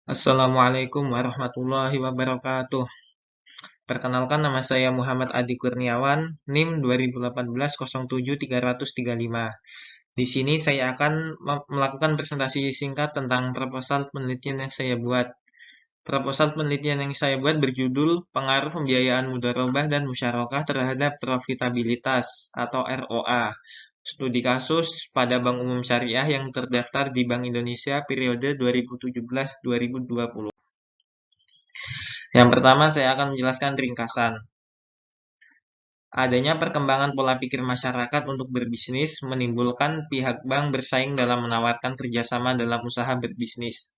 Assalamualaikum warahmatullahi wabarakatuh. Perkenalkan nama saya Muhammad Adi Kurniawan, NIM 2018-07-335. Di sini saya akan melakukan presentasi singkat tentang proposal penelitian yang saya buat. Proposal penelitian yang saya buat berjudul Pengaruh Pembiayaan Mudharabah dan Musyarakah terhadap Profitabilitas atau ROA. Studi kasus pada Bank Umum Syariah yang terdaftar di Bank Indonesia periode 2017-2020. Yang pertama, saya akan menjelaskan ringkasan. Adanya perkembangan pola pikir masyarakat untuk berbisnis menimbulkan pihak bank bersaing dalam menawarkan kerjasama dalam usaha berbisnis.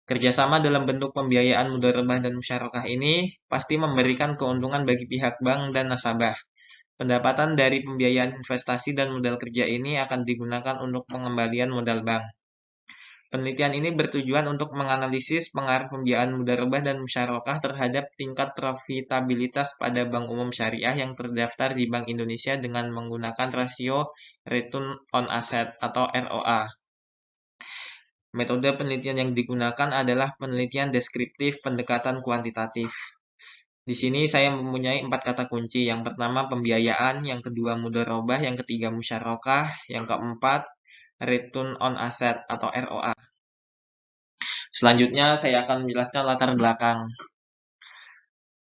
Kerjasama dalam bentuk pembiayaan mudharabah dan musyarakah ini pasti memberikan keuntungan bagi pihak bank dan nasabah. Pendapatan dari pembiayaan investasi dan modal kerja ini akan digunakan untuk pengembalian modal bank. Penelitian ini bertujuan untuk menganalisis pengaruh pembiayaan mudharabah dan musyarakah terhadap tingkat profitabilitas pada bank umum syariah yang terdaftar di Bank Indonesia dengan menggunakan rasio Return on Asset atau ROA. Metode penelitian yang digunakan adalah penelitian deskriptif pendekatan kuantitatif. Di sini saya mempunyai 4 kata kunci. Yang pertama pembiayaan, yang kedua mudharabah, yang ketiga musyarakah, yang keempat Return on Asset atau ROA. Selanjutnya saya akan menjelaskan latar belakang.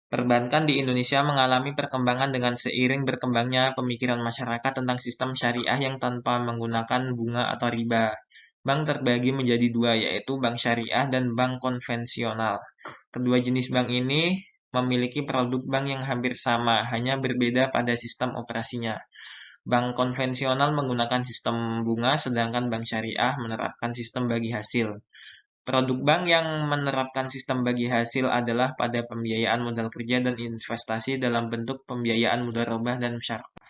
Perbankan di Indonesia mengalami perkembangan dengan seiring berkembangnya pemikiran masyarakat tentang sistem syariah yang tanpa menggunakan bunga atau riba. Bank terbagi menjadi dua, yaitu bank syariah dan bank konvensional. Kedua jenis bank ini memiliki produk bank yang hampir sama, hanya berbeda pada sistem operasinya. Bank konvensional menggunakan sistem bunga, sedangkan bank syariah menerapkan sistem bagi hasil. Produk bank yang menerapkan sistem bagi hasil adalah pada pembiayaan modal kerja dan investasi dalam bentuk pembiayaan mudharabah dan musyarakah.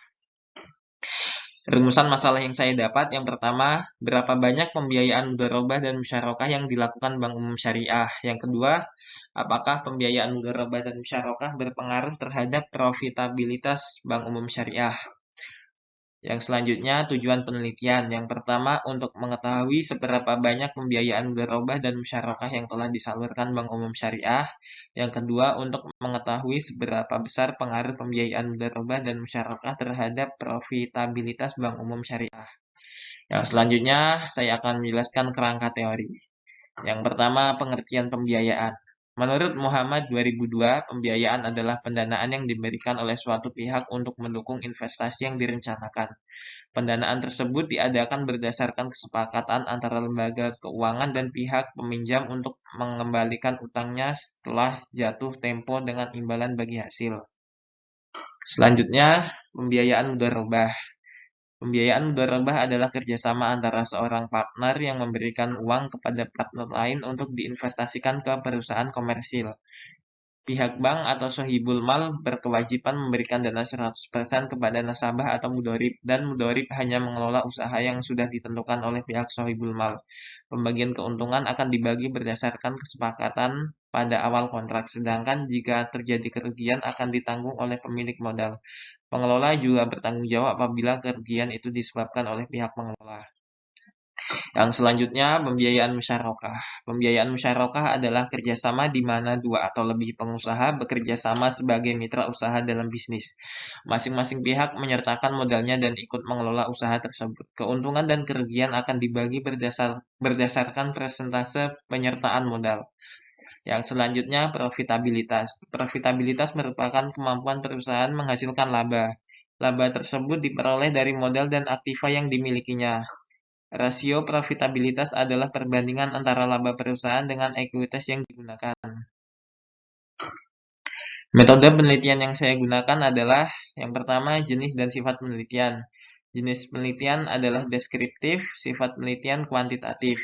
Rumusan masalah yang saya dapat, yang pertama, berapa banyak pembiayaan mudharabah dan musyarakah yang dilakukan Bank Umum Syariah? Yang kedua, apakah pembiayaan mudharabah dan musyarakah berpengaruh terhadap profitabilitas Bank Umum Syariah? Yang selanjutnya, tujuan penelitian. Yang pertama, untuk mengetahui seberapa banyak pembiayaan mudharabah dan musyarakah yang telah disalurkan Bank Umum Syariah. Yang kedua, untuk mengetahui seberapa besar pengaruh pembiayaan mudharabah dan musyarakah terhadap profitabilitas Bank Umum Syariah. Yang selanjutnya, saya akan menjelaskan kerangka teori. Yang pertama, pengertian pembiayaan. Menurut Muhammad 2002, pembiayaan adalah pendanaan yang diberikan oleh suatu pihak untuk mendukung investasi yang direncanakan. Pendanaan tersebut diadakan berdasarkan kesepakatan antara lembaga keuangan dan pihak peminjam untuk mengembalikan utangnya setelah jatuh tempo dengan imbalan bagi hasil. Selanjutnya, pembiayaan mudharabah. Pembiayaan mudharabah adalah kerjasama antara seorang partner yang memberikan uang kepada partner lain untuk diinvestasikan ke perusahaan komersil. Pihak bank atau sohibul mal berkewajiban memberikan dana 100% kepada nasabah atau mudharib, dan mudharib hanya mengelola usaha yang sudah ditentukan oleh pihak sohibul mal. Pembagian keuntungan akan dibagi berdasarkan kesepakatan pada awal kontrak, sedangkan jika terjadi kerugian akan ditanggung oleh pemilik modal. Pengelola juga bertanggung jawab apabila kerugian itu disebabkan oleh pihak pengelola. Yang selanjutnya, pembiayaan musyarakah. Pembiayaan musyarakah adalah kerjasama di mana dua atau lebih pengusaha bekerja sama sebagai mitra usaha dalam bisnis. Masing-masing pihak menyertakan modalnya dan ikut mengelola usaha tersebut. Keuntungan dan kerugian akan dibagi berdasarkan persentase penyertaan modal. Yang selanjutnya, profitabilitas. Profitabilitas merupakan kemampuan perusahaan menghasilkan laba. Laba tersebut diperoleh dari modal dan aktiva yang dimilikinya. Rasio profitabilitas adalah perbandingan antara laba perusahaan dengan ekuitas yang digunakan. Metode penelitian yang saya gunakan adalah yang pertama, jenis dan sifat penelitian. Jenis penelitian adalah deskriptif, sifat penelitian kuantitatif.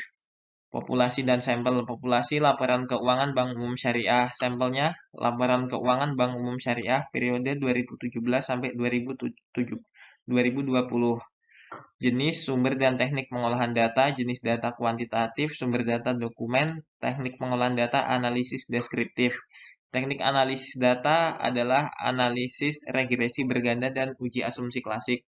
Populasi dan sampel. Populasi laporan keuangan Bank Umum Syariah. Sampelnya laporan keuangan Bank Umum Syariah periode 2017 sampai 2020. Jenis, sumber dan teknik pengolahan data. Jenis data kuantitatif, sumber data dokumen. Teknik pengolahan data analisis deskriptif. Teknik analisis data adalah analisis regresi berganda dan uji asumsi klasik.